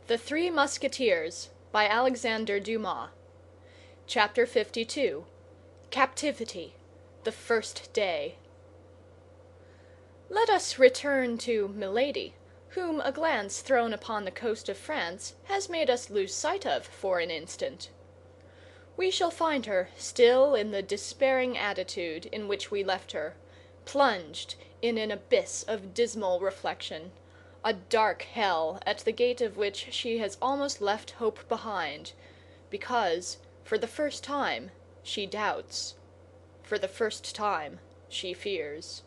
The Three Musketeers by Alexandre Dumas. Chapter 52. Captivity, the First Day. Let us return to Milady, whom a glance thrown upon the coast of France has made us lose sight of for an instant. We shall find her still in the despairing attitude in which we left her, plunged in an abyss of dismal reflection, a dark hell at the gate of which she has almost left hope behind, because, for the first time, she doubts. For the first time, she fears.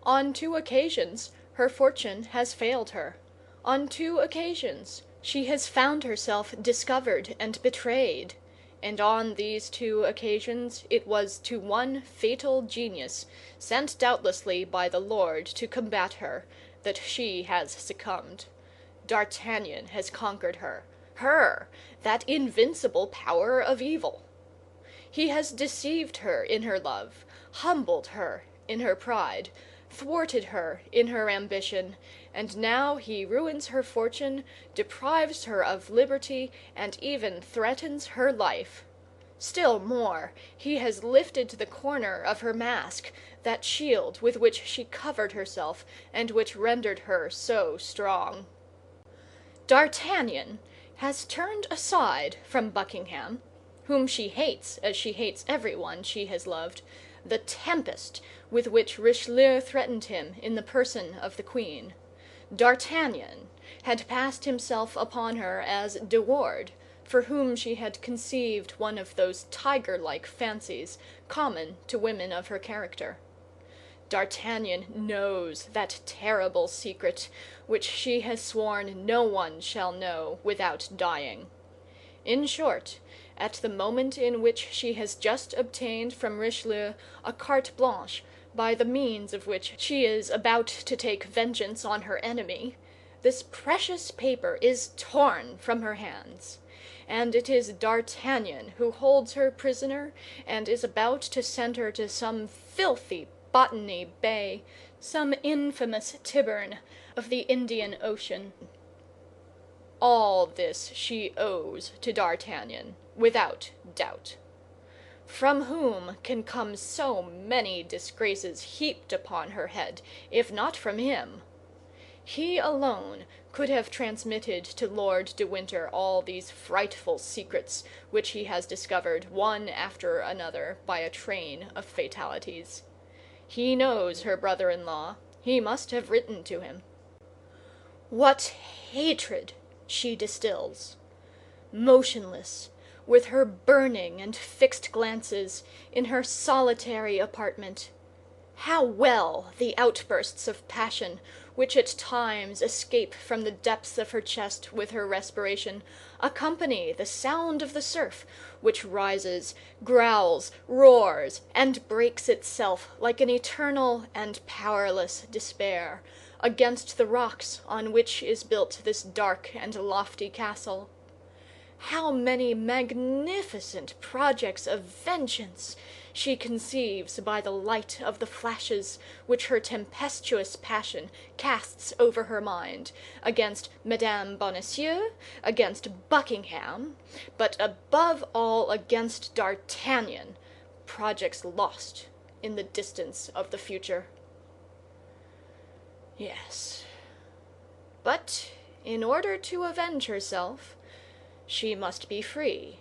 On 2 occasions her fortune has failed her. On 2 occasions she has found herself discovered and betrayed. And on these 2 occasions it was to one fatal genius, sent doubtlessly by the Lord to combat her, that she has succumbed. D'Artagnan has conquered her, that invincible power of evil. He has deceived her in her love, humbled her in her pride, thwarted her in her ambition, and now he ruins her fortune, deprives her of liberty, and even threatens her life. Still more, he has lifted the corner of her mask, that shield with which she covered herself, and which rendered her so strong. D'Artagnan has turned aside from Buckingham, whom she hates as she hates everyone she has loved, the tempest with which Richelieu threatened him in the person of the queen. D'Artagnan had passed himself upon her as De Ward, for whom she had conceived one of those tiger-like fancies common to women of her character. D'Artagnan knows that terrible secret, which she has sworn no one shall know without dying. In short, at the moment in which she has just obtained from Richelieu a carte blanche, by the means of which she is about to take vengeance on her enemy, this precious paper is torn from her hands, and it is D'Artagnan who holds her prisoner and is about to send her to some filthy Botany Bay, some infamous Tyburn of the Indian Ocean. All this she owes to D'Artagnan, without doubt. From whom can come so many disgraces heaped upon her head, if not from him? He alone could have transmitted to Lord de Winter all these frightful secrets which he has discovered one after another by a train of fatalities. He knows her brother-in-law. He must have written to him. What hatred she distills! Motionless, with her burning and fixed glances, in her solitary apartment, how well the outbursts of passion, which at times escape from the depths of her chest with her respiration, accompany the sound of the surf, which rises, growls, roars, and breaks itself like an eternal and powerless despair, against the rocks on which is built this dark and lofty castle. How many magnificent projects of vengeance she conceives by the light of the flashes which her tempestuous passion casts over her mind, against Madame Bonacieux, against Buckingham, but above all against D'Artagnan, projects lost in the distance of the future. Yes, but in order to avenge herself, she must be free.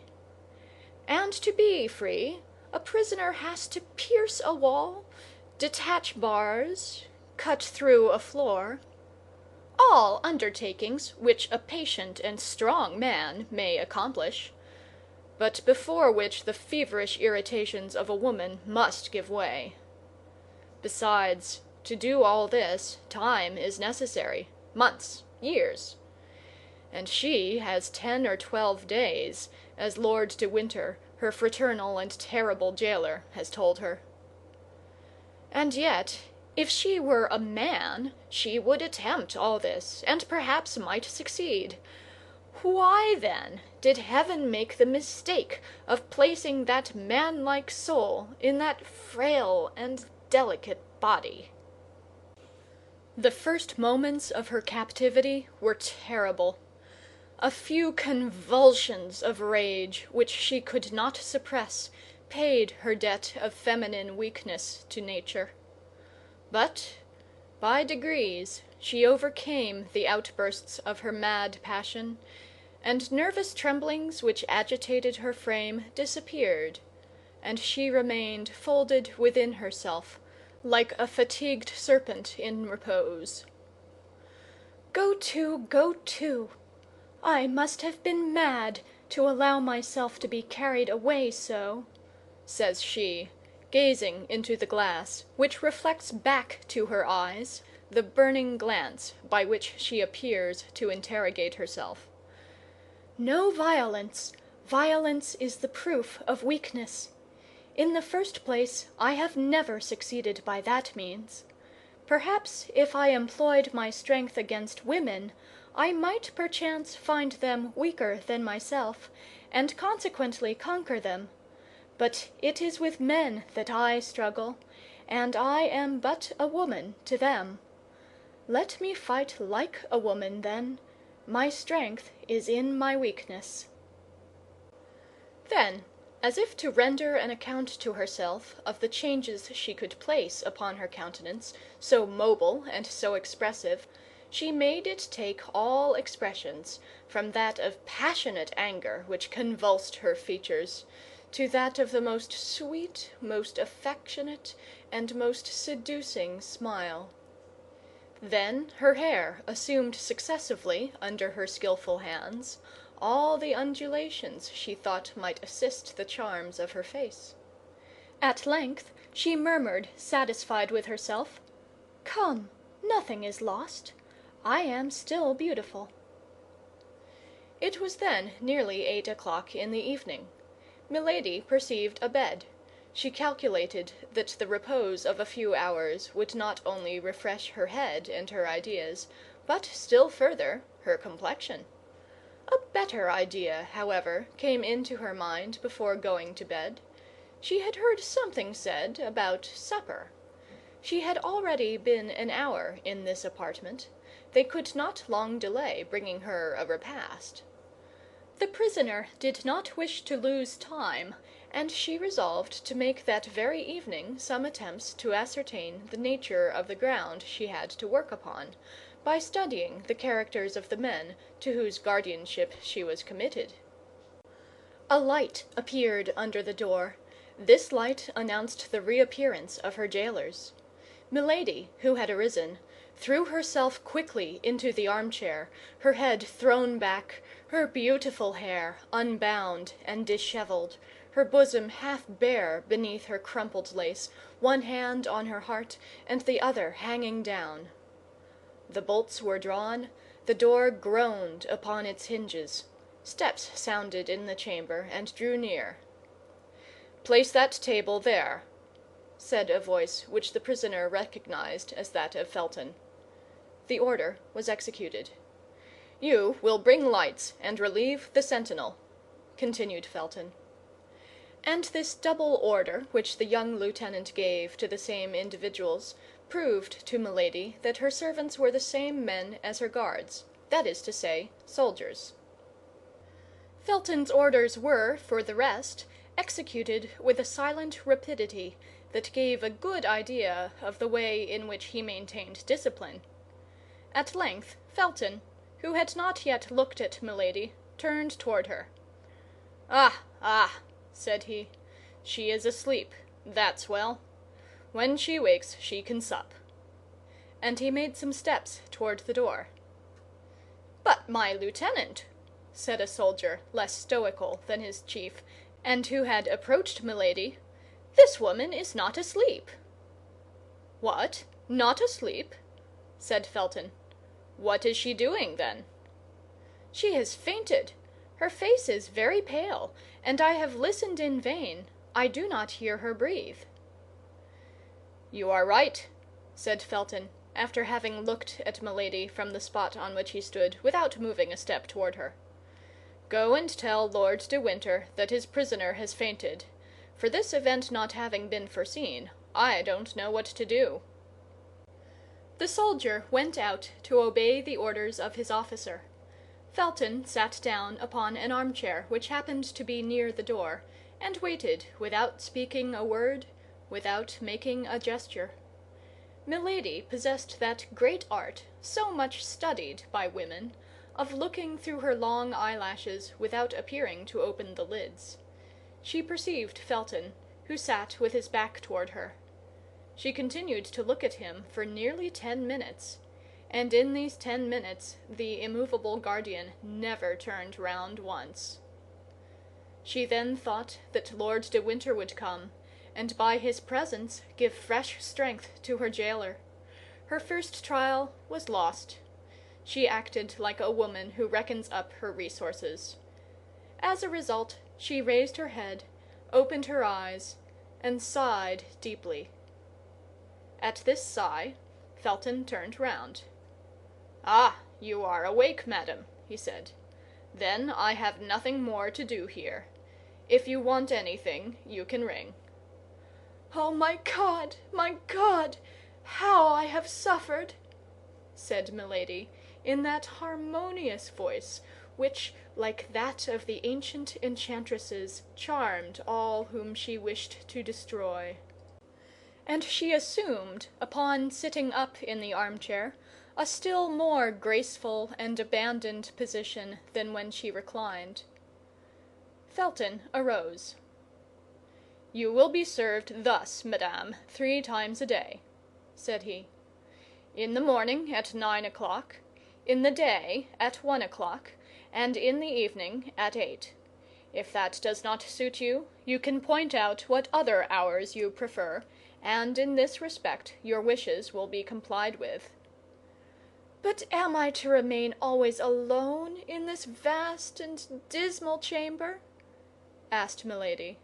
And to be free, a prisoner has to pierce a wall, detach bars, cut through a floor. All undertakings which a patient and strong man may accomplish, but before which the feverish irritations of a woman must give way. Besides, to do all this, time is necessary, months, years. And she has 10 or 12 days, as Lord de Winter, her fraternal and terrible jailer, has told her. And yet, if she were a man, she would attempt all this, and perhaps might succeed. Why, then, did heaven make the mistake of placing that man-like soul in that frail and delicate body? The first moments of her captivity were terrible. A few convulsions of rage, which she could not suppress, paid her debt of feminine weakness to nature. But by degrees she overcame the outbursts of her mad passion, and nervous tremblings which agitated her frame disappeared, and she remained folded within herself, like a fatigued serpent in repose. Go to, go to! I must have been mad to allow myself to be carried away so, says she, gazing into the glass, which reflects back to her eyes the burning glance by which she appears to interrogate herself. No violence. Violence is the proof of weakness. In the first place, I have never succeeded by that means. Perhaps if I employed my strength against women, I might perchance find them weaker than myself, and consequently conquer them. But it is with men that I struggle, and I am but a woman to them. Let me fight like a woman, then. My strength is in my weakness. Then, as if to render an account to herself of the changes she could place upon her countenance, so mobile and so expressive, she made it take all expressions, from that of passionate anger which convulsed her features, to that of the most sweet, most affectionate, and most seducing smile. Then her hair assumed successively, under her skilful hands, all the undulations she thought might assist the charms of her face. At length she murmured, satisfied with herself, "Come, nothing is lost. I am still beautiful." It was then nearly 8 o'clock in the evening. Milady perceived a bed. She calculated that the repose of a few hours would not only refresh her head and her ideas, but still further her complexion. A better idea, however, came into her mind before going to bed. She had heard something said about supper. She had already been an hour in this apartment. They could not long delay bringing her a repast. The prisoner did not wish to lose time, and she resolved to make that very evening some attempts to ascertain the nature of the ground she had to work upon, by studying the characters of the men to whose guardianship she was committed. A light appeared under the door. This light announced the reappearance of her jailers. Milady, who had arisen, threw herself quickly into the armchair, her head thrown back, her beautiful hair unbound and dishevelled, her bosom half bare beneath her crumpled lace, one hand on her heart and the other hanging down. The bolts were drawn, the door groaned upon its hinges. Steps sounded in the chamber and drew near. "Place that table there," said a voice which the prisoner recognized as that of Felton. The order was executed. "You will bring lights and relieve the sentinel," continued Felton. And this double order which the young lieutenant gave to the same individuals proved to Milady that her servants were the same men as her guards, that is to say, soldiers. Felton's orders were, for the rest, executed with a silent rapidity that gave a good idea of the way in which he maintained discipline. At length Felton, who had not yet looked at Milady, turned toward her. "Ah, ah!" said he, "she is asleep. That's well. When she wakes she can sup." And he made some steps toward the door. "But, my lieutenant," said a soldier less stoical than his chief, and who had approached Milady, "this woman is not asleep." "What? Not asleep?" said Felton. "What is she doing, then?" "She has fainted. Her face is very pale, and I have listened in vain. I do not hear her breathe." "You are right," said Felton, after having looked at Milady from the spot on which he stood, without moving a step toward her. "Go and tell Lord de Winter that his prisoner has fainted. For this event not having been foreseen, I don't know what to do." The soldier went out to obey the orders of his officer. Felton sat down upon an armchair which happened to be near the door, and waited without speaking a word, without making a gesture. Milady possessed that great art, so much studied by women, of looking through her long eyelashes without appearing to open the lids. She perceived Felton, who sat with his back toward her. She continued to look at him for nearly 10 minutes, and in these 10 minutes the immovable guardian never turned round once. She then thought that Lord de Winter would come, and by his presence give fresh strength to her jailer. Her first trial was lost. She acted like a woman who reckons up her resources. As a result, she raised her head, opened her eyes, and sighed deeply. At this sigh, Felton turned round. "Ah, you are awake, madam," he said. "Then I have nothing more to do here. If you want anything, you can ring." "Oh, my God, how I have suffered!" said Milady, in that harmonious voice which, like that of the ancient enchantresses, charmed all whom she wished to destroy. And she assumed, upon sitting up in the armchair, a still more graceful and abandoned position than when she reclined. Felton arose. "You will be served thus, madame, 3 times a day," said he. "In the morning at 9 o'clock, in the day at 1 o'clock, and in the evening at 8. If that does not suit you, you can point out what other hours you prefer, and in this respect your wishes will be complied with." "But am I to remain always alone in this vast and dismal chamber?" asked Milady.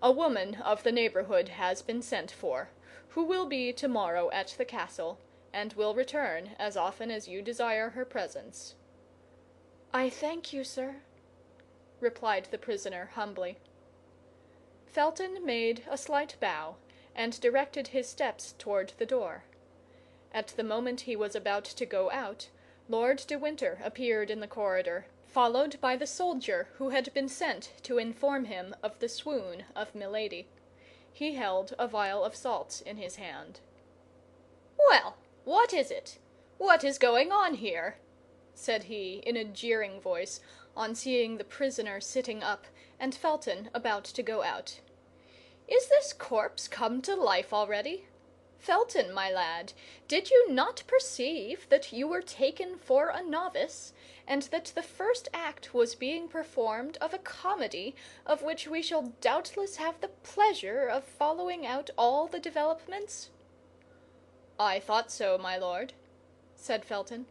"A woman of the neighborhood has been sent for, who will be tomorrow at the castle, and will return as often as you desire her presence." "I thank you, sir," replied the prisoner humbly. Felton made a slight bow, and directed his steps toward the door. At the moment he was about to go out, Lord de Winter appeared in the corridor, followed by the soldier who had been sent to inform him of the swoon of Milady. He held a vial of salts in his hand. "Well, what is it? What is going on here?" said he, in a jeering voice, on seeing the prisoner sitting up and Felton about to go out. "Is this corpse come to life already? Felton, my lad, did you not perceive that you were taken for a novice, and that the first act was being performed of a comedy of which we shall doubtless have the pleasure of following out all the developments?" "I thought so, my lord," said Felton.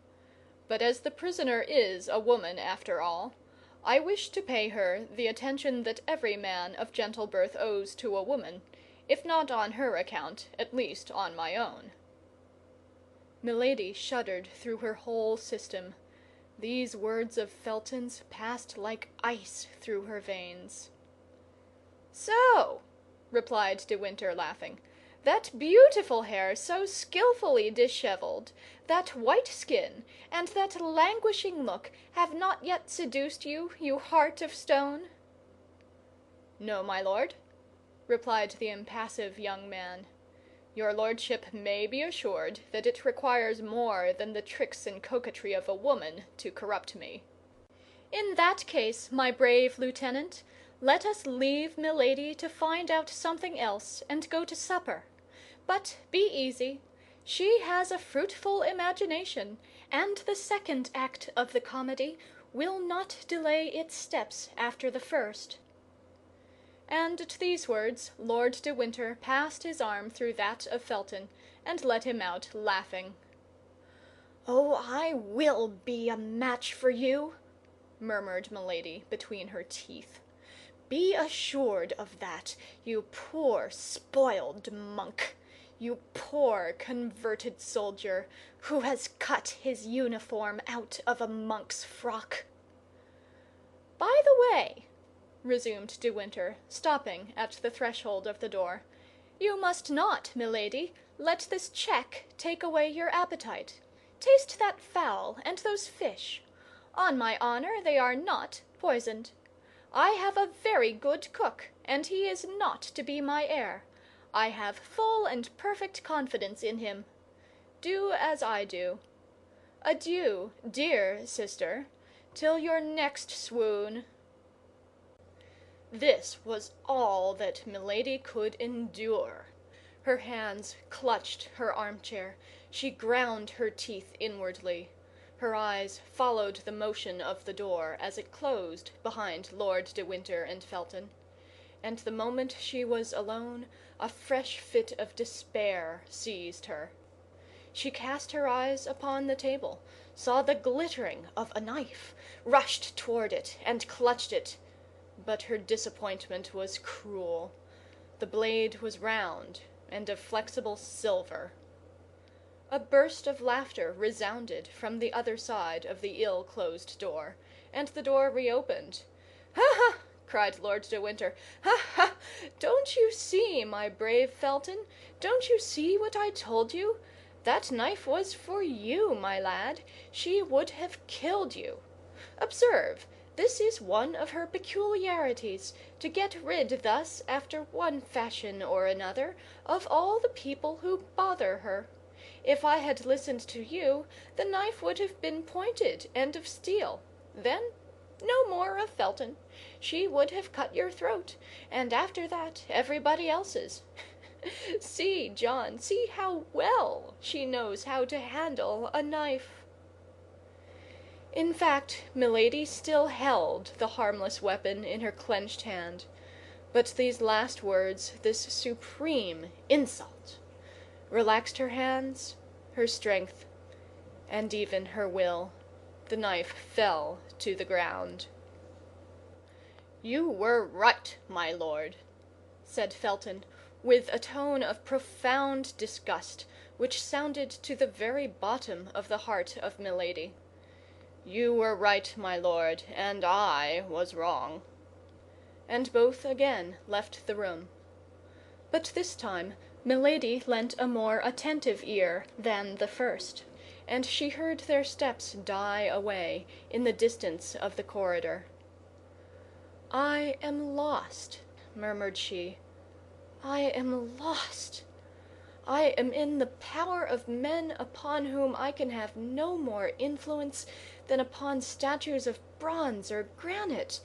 "But as the prisoner is a woman after all, I wish to pay her the attention that every man of gentle birth owes to a woman, if not on her account, at least on my own." Milady shuddered through her whole system. These words of Felton's passed like ice through her veins. "So," replied de Winter, laughing, "that beautiful hair so skillfully disheveled, that white skin, and that languishing look have not yet seduced you, you heart of stone?" "No, my lord," replied the impassive young man. "Your lordship may be assured that it requires more than the tricks and coquetry of a woman to corrupt me." "In that case, my brave lieutenant, let us leave Milady to find out something else and go to supper. But be easy. She has a fruitful imagination, and the second act of the comedy will not delay its steps after the first." And at these words Lord de Winter passed his arm through that of Felton, and led him out laughing. "Oh, I will be a match for you," murmured Milady between her teeth. "Be assured of that, you poor spoiled monk, you poor converted soldier, who has cut his uniform out of a monk's frock." "By the way," resumed de Winter, stopping at the threshold of the door, "you must not, Milady, let this check take away your appetite. Taste that fowl and those fish. On my honor, they are not poisoned. I have a very good cook, and he is not to be my heir. I have full and perfect confidence in him. Do as I do. Adieu, dear sister, till your next swoon." This was all that Milady could endure. Her hands clutched her armchair, she ground her teeth inwardly. Her eyes followed the motion of the door as it closed behind Lord de Winter and Felton; and the moment she was alone, a fresh fit of despair seized her. She cast her eyes upon the table, saw the glittering of a knife, rushed toward it and clutched it. But her disappointment was cruel. The blade was round and of flexible silver. A burst of laughter resounded from the other side of the ill-closed door, and the door reopened. "Ha, ha!" cried Lord de Winter. "Ha, ha! Don't you see, my brave Felton? Don't you see what I told you? That knife was for you, my lad. She would have killed you. Observe, this is one of her peculiarities, to get rid thus, after one fashion or another, of all the people who bother her. If I had listened to you, the knife would have been pointed and of steel. Then, no more of Felton. She would have cut your throat, and after that everybody else's. See, John, see how well she knows how to handle a knife." In fact, Milady still held the harmless weapon in her clenched hand; but these last words, this supreme insult, relaxed her hands, her strength, and even her will. The knife fell to the ground. "You were right, my lord," said Felton, with a tone of profound disgust, which sounded to the very bottom of the heart of Milady. "You were right, my lord, and I was wrong." And both again left the room. But this time Milady lent a more attentive ear than the first, and she heard their steps die away in the distance of the corridor. "I am lost," murmured she. "I am lost. I am in the power of men upon whom I can have no more influence than upon statues of bronze or granite.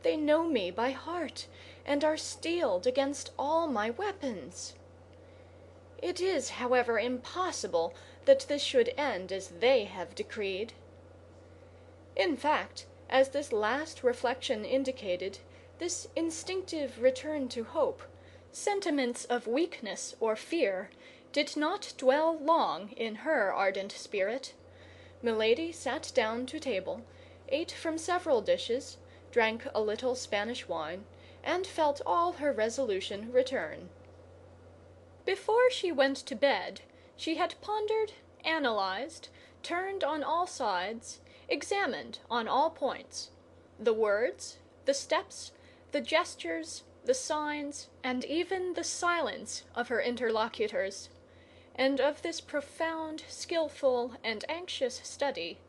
They know me by heart, and are steeled against all my weapons. It is, however, impossible that this should end as they have decreed." In fact, as this last reflection indicated, this instinctive return to hope, sentiments of weakness or fear did not dwell long in her ardent spirit. Milady sat down to table, ate from several dishes, drank a little Spanish wine, and felt all her resolution return. Before she went to bed, she had pondered, analyzed, turned on all sides, examined on all points, the words, the steps, the gestures, the signs, and even the silence of her interlocutors; and of this profound, skillful, and anxious study,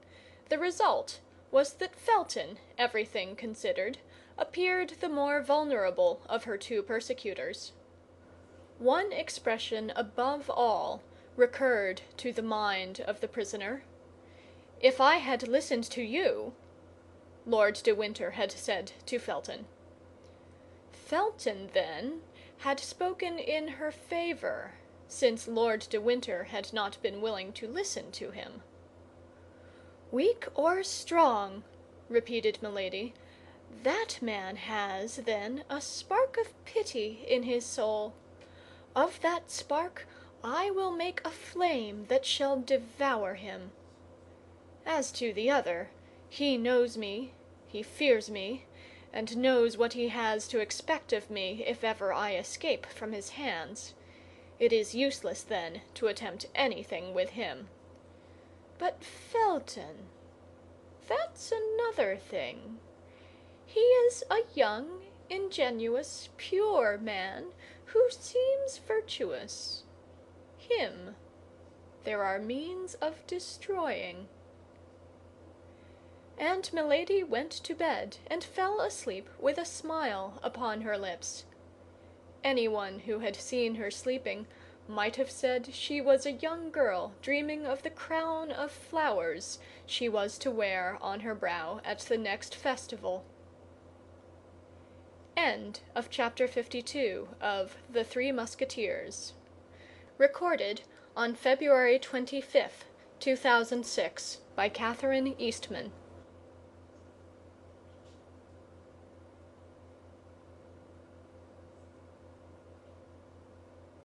the result was that Felton, everything considered, appeared the more vulnerable of her two persecutors. One expression above all recurred to the mind of the prisoner. "If I had listened to you," Lord de Winter had said to Felton. Felton, then, had spoken in her favor, since Lord de Winter had not been willing to listen to him. "Weak or strong," repeated Milady, "that man has, then, a spark of pity in his soul. Of that spark I will make a flame that shall devour him. As to the other, he knows me, he fears me, and knows what he has to expect of me if ever I escape from his hands. It is useless, then, to attempt anything with him. But Felton, that's another thing. He is a young, ingenuous, pure man who seems virtuous. Him there are means of destroying." and Milady went to bed and fell asleep with a smile upon her lips. Anyone who had seen her sleeping might have said she was a young girl dreaming of the crown of flowers she was to wear on her brow at the next festival. End of Chapter 52 of The Three Musketeers. Recorded on February 25th, 2006, by Catherine Eastman.